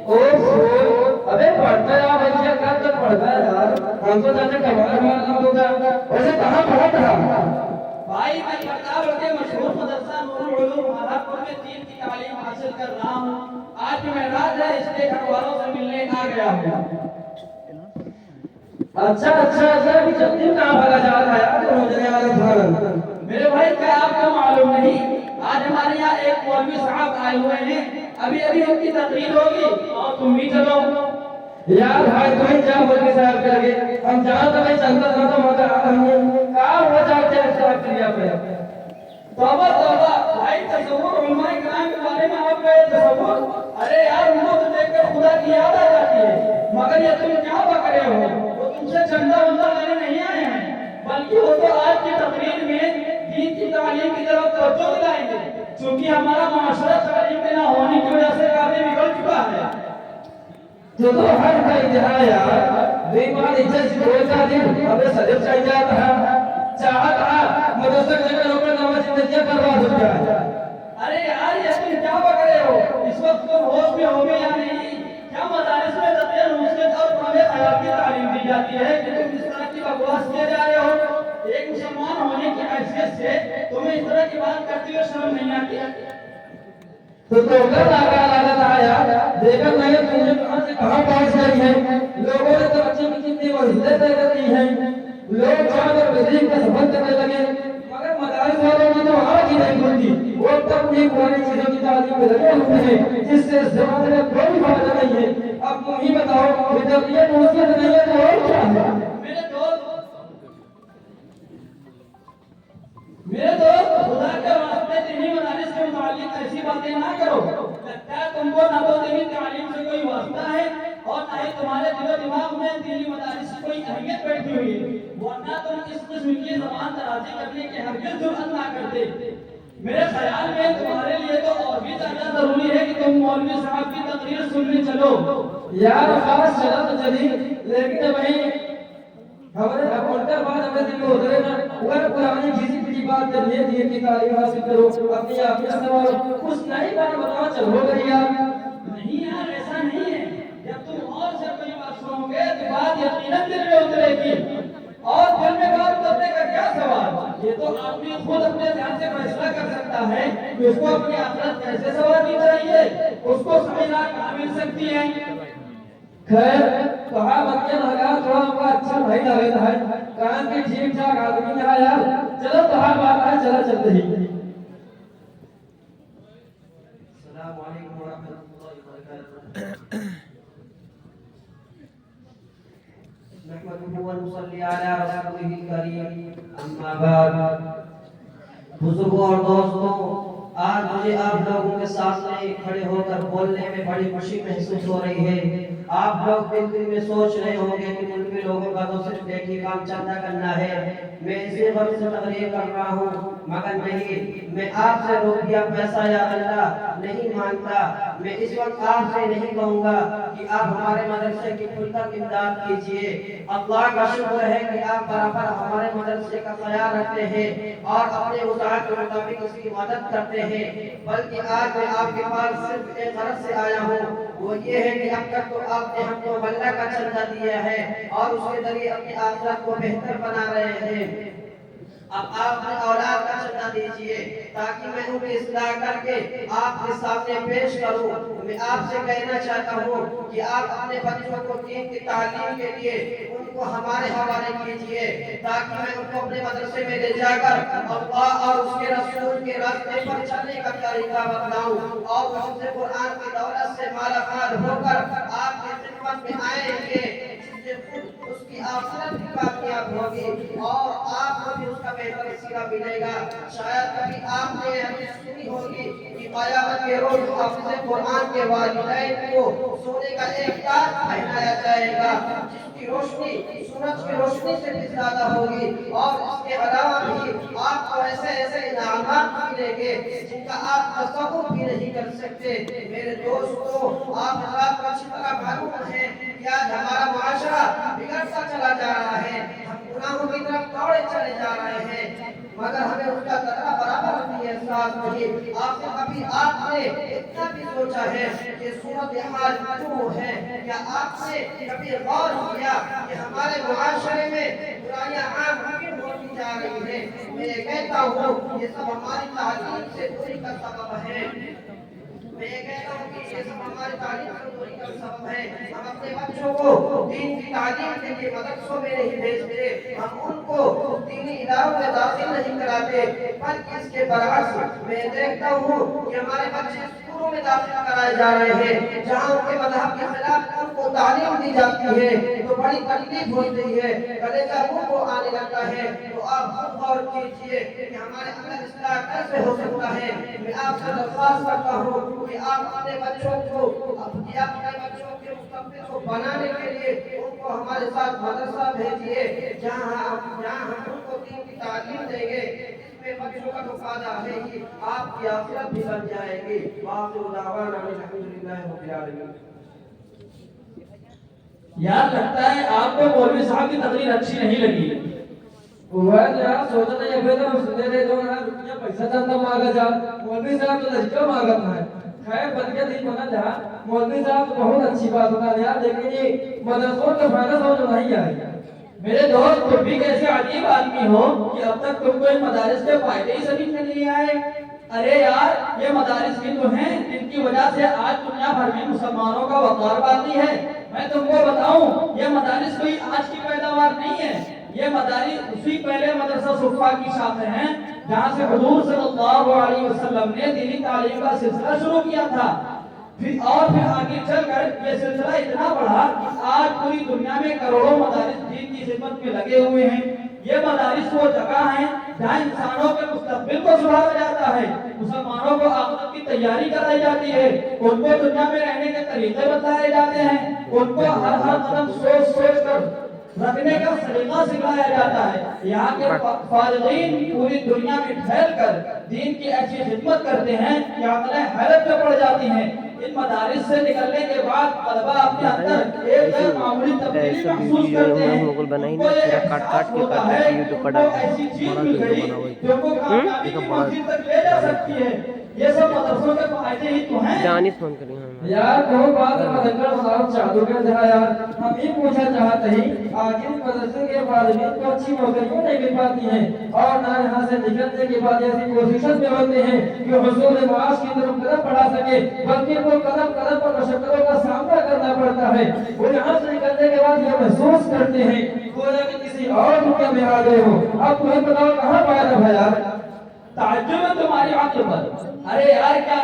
अबे पढ़ता है भैया, कब तक पढ़ता है यार? हम तो जाने कमाल मालूम होगा। वैसे कहाँ पढ़ा था? भाई मैं प्रताप के मशहूर मदरसा नूरुल उलूम माधापुर में 3 की तालीम हासिल कर रहा हूँ। आज मेराज है, इसलिए घर वालों से मिलने आ गया हूँ। अच्छा अच्छा अच्छा, अभी जल्दी कहाँ भागा जा रहा है यार पहुंचने वाले घर? मेरे भाई क्या आपको मालूम नहीं, आज हमारे यहाँ एक मौलवी साहब आए हुए हैं, अभी अभी उनकी तकरीर होगी और तुम भी चलो। यार भाई तुम ही जा मौलवी साहब के आगे, हम जहाँ तक चलता था तो मगर आ रही है कहाँ हो जाते हैं साहब क्रिया पे। तौबा तौबा भाई, तसव्वुर उलमाए किराम के बारे में आप गए तसव्वुर, अरे यार उनको तो देखकर खुदा की याद आ जाती है। मगर ये तुम क्या बक रहे हो, वो तुमसे चंदा वंदा लेने नहीं आए हैं, बल्कि वो तो आज की तकरीर में दीन की तालीम की तरफ तवज्जो दिलाएंगे, क्योंकि हमारा माशरा तालीम के ना होने की वजह से काफी बिगड़ चुका है। तो हर का इतिहास यार, बेईमान इज्जत रोजा दिन हमें सजग चाहिए जाता है, चाहता है मदरसा जगह लोगों नमाज जिंदगी बर्बाद हो जाए। अरे यार ये तुम क्या बक रहे हो, इस वक्त तुम होश में होगे या नहीं? क्या मदारिस में तक़िया नुस्रत और पुराने ख्याल की तालीम दी जाती है कि तुम इस तरह की बकवास किए जा रहे हो? एक मुसलमान होने की हैसियत से तुम्हें इस तरह की बात करते हुए शर्म नहीं आती? तो कर लगा था यार, देखा नहीं तुमने कहां से कहां पहुंच गई है। लोगों ने तो अच्छी कितनी वजह तय कर दी है, लोग चादर बिजली का संबंध करने लगे, मगर मदारिस वालों की तो आंख ही नहीं खुलती। वो तब भी पुरानी चीजों की तालीम में लगे हुए हैं, जिससे इस जमाने में कोई फायदा नहीं है। अब तुम ही बताओ, जब ये नसीहत नहीं है तो और क्या है? मेरे दोस्त खुदा के वास्ते दीनी मदारिस के मुतालिक ऐसी बातें ना करो। लगता है तुमको ना तो दीनी तालीम से कोई वास्ता है और ना ही तुम्हारे दिलो दिमाग में दीनी मदारिस की कोई अहमियत बैठी हुई है, वरना तुम इस किस्म की ज़बान दराजी करने की हरगिज़ जुर्अत ना करते। मेरे ख्याल में तुम्हारे लिए तो और भी ज्यादा जरूरी है कि तुम मौलवी साहब की तकरीर सुनने चलो। यार खास चला तो चली, लेकिन वही हमारे उनका बात हमें दिल में उतरे ना, वह पुरानी किसी की बात कर लिए दिए कि तालीम हासिल करो, अपनी आप में सवाल कुछ नई बात बताओ, चल हो गई यार। नहीं यार ऐसा नहीं है, जब तुम और से कोई बात सुनोगे तो बात यकीनन दिल में उतरेगी, और दिल में बात उतरने का क्या सवाल, ये तो आदमी खुद अपने ध्यान से फैसला कर सकता है कि उसको अपनी आखिरत कैसे सवारनी चाहिए, उसको समझदार कहाँ मिल सकती है। खैर कहा बच्चे लगा थोड़ा हमको अच्छा नहीं लग रहा है, कान के ठीक ठाक आदमी है यार, चलो कहा बात है, चलो चलते ही। अस्सलाम वालेकुम व रहमतुल्लाहि व बरकातहू। नहमदुहु व नुसल्ली अला रसूलिल करीम, अम्मा बाद। बुजुर्गों और दोस्तों, आज मुझे आप लोगों के सामने खड़े होकर बोलने में बड़ी खुशी महसूस हो रही है। आप लोग दिल में सोच रहे होंगे कि मुल्की लोगों का तो सिर्फ एक ही काम चंदा करना है, मैं इसी वक्त से तकरीर कर रहा हूँ, मगर नहीं, मैं आपसे रुपया पैसा या अल्लाह नहीं मांगता। मैं इस वक्त आपसे नहीं कहूँगा कि आप हमारे मदरसे की खुलकर इमदाद कीजिए। अल्लाह का शुक्र है कि आप बराबर हमारे मदरसे का ख्याल रखते हैं और अपने उसात के मुताबिक उसकी मदद करते हैं, बल्कि आज मैं आपके पास सिर्फ एक गरज से आया हूँ, वो ये है कि अब तक तो आपने हमको अल्लाह का चंदा दिया है और उसके जरिए अपनी आखिरत को बेहतर बना रहे हैं। अब आप अपने औलाद का चंदा दीजिए ताकि मैं उनकी इस्लाह करके आपके सामने पेश करूं। मैं आपसे कहना चाहता हूं कि आप अपने बच्चों को दीन की तालीम के लिए उनको हमारे हवाले कीजिए, ताकि मैं उनको अपने मदरसे में ले जाकर अल्लाह और उसके रसूल के रास्ते पर चलने का तरीका बताऊं और उससे कुरान की दौलत से मालामाल होकर आपकी खिदमत में आएंगे, जिससे खुद उसकी आखिरत भी कामयाब होगी और आपको भी उसका बेहतर सिला मिलेगा। शायद कभी आपने हमें सुनी होगी कि क़यामत के रोज हाफ़िज़े कुरान के वालिदैन को सोने का एक ताज पहनाया जाएगा, जिसकी रोशनी सूरज की रोशनी से भी ज्यादा होगी, और इसके अलावा भी आपको ऐसे ऐसे इनामात मिलेंगे जिनका आप तसव्वुर भी नहीं कर सकते। मेरे दोस्तों, आप हज़रात को अच्छी तरह मालूम है कि आज हमारा मुआशरा बिगड़ता चला जा रहा है, हम गुनाहों की तरफ दौड़े चले जा रहे हैं। مگر ہمیں اس کا ذرا برابر بھی احساس نہیں۔ آپ نے اتنا بھی سوچا ہے کہ صورتحال کیوں ہے؟ کیا آپ نے کبھی غور کیا کہ ہمارے معاشرے میں برائیاں عام کیوں ہوتی جا رہی ہیں؟ میں یہ کہتا ہوں یہ سب ہماری تعلیم سے دوری کا سبب ہے۔ میں یہ کہتا ہوں کہ یہ سب ہماری تعلیم سے دوری کا سبب ہے۔ ہم اپنے بچوں کو دین کی تعلیم کے لیے مدرسوں میں نہیں بھیجتے، ہم ان کو دینی اداروں میں داخل نہیں کراتے، بلکہ اس کے برعکس میں دیکھتا ہوں کہ ہمارے بچے اسکولوں میں داخل کرائے جا رہے ہیں جہاں ان کے مذہب کے خلاف ان کو تعلیم دی جاتی ہے تو بڑی تکلیف ہوتی ہے، کلیجہ منہ کو آنے لگتا ہے۔ تو آپ خود غور کیجئے کہ ہمارے اندر اصلاح کیسے ہو سکتا ہے۔ میں آپ سے درخواست کرتا ہوں کہ آپ اپنے بچوں کے مستقبل کو بنانے کے لیے ان کو ہمارے ساتھ مدرسہ بھیجیے جہاں ہم ان کو دین کی تعلیم دیں گے۔ اس میں بچوں کا تو فائدہ ہے ہی، آپ کی آخرت بھی بن جائے گی۔ وآخر دعوانا الحمدللہ رب العالمین۔ یار لگتا ہے آپ کو مولوی صاحب کی تقریر اچھی نہیں لگی۔ وہ یار سوچا نہیں ابھی تو سنے رہے جو یار روپیہ پیسہ چاہتا مانگا جا مولوی صاحب تو لشکر مانگا ہے۔ خیر بن کے نہیں بنا جا مولوی صاحب تو بہت اچھی بات بتا یار، لیکن یہ مدرسوں کا فائدہ سمجھ نہیں آئے۔ میرے دوست تم بھی کیسے عجیب آدمی ہو کہ اب تک تم کو ان مدارس کے فائدے ہی سمجھ میں نہیں آئے۔ ارے یار یہ مدارس بھی تو ہیں جن کی وجہ سے آج دنیا بھر میں مسلمانوں کا وقار باقی ہے۔ میں تم کو بتاؤں یہ مدارس کوئی آج کی پیداوار نہیں ہے، یہ مدارس اسی پہلے مدرسہ صفا کی شاخیں ہیں جہاں سے حضور صلی اللہ علیہ وسلم نے دینی تعلیم کا سلسلہ شروع کیا تھا۔ پھر آگے چل کر یہ سلسلہ اتنا بڑھا کہ آج پوری دنیا میں کروڑوں مدارس دین کی خدمت میں لگے ہوئے ہیں۔ یہ مدارس وہ جگہ ہیں جہاں انسانوں کے مستقبل کو سدھارا جاتا ہے، مسلمانوں کو آخرت کی تیاری کرائی جاتی ہے، ان کو دنیا میں رہنے کے طریقے بتائے جاتے ہیں، ان کو ہر قدم سوچ کر رکھنے کا سلیقہ سکھایا جاتا ہے۔ یہاں کے فارغین پوری دنیا میں پھیل کر دین کی ایسی خدمت کرتے ہیں کہ عقلیں حیرت میں پڑ جاتی ہیں۔ ان مدارس سے نکلنے کے بعد طلبہ اپنے اندر ایک غیر معمولی تبدیلی محسوس کرتے ہیں۔ ان کو یہ احساس ہوتا ہے کہ ان کو ایسی چیز مل گئی جو ان کو کامیابی کی منزل تک لے جا سکتی ہے۔ یہ سب مدرسوں کے فائدے ہی تو ہیں۔ یار وہ بات مدنگر صاحب چادو کر دیا یار، ہم یہ پوچھنا چاہتے ہیں آخر مدرسے کے فارغین کو اچھی نوکری کیوں نہیں مل پاتی ہیں اور نہ یہاں سے نکلنے کے بعد ایسی کوششیں میں ہوتے ہیں کہ حصول معاش کی طرف قدم بڑھا سکے، بلکہ وہ قدم قدم پر مشقتوں کا سامنا کرنا پڑتا ہے۔ وہ یہاں سے نکلنے کے بعد یہ محسوس کرتے ہیں گویا کہ کسی اور دنیا میں آ گئے ہو۔ اب تمہیں بتاؤ کہاں پایا تھا یار؟ تعجب ہے تمہاری عقل پر۔ ارے یار کیا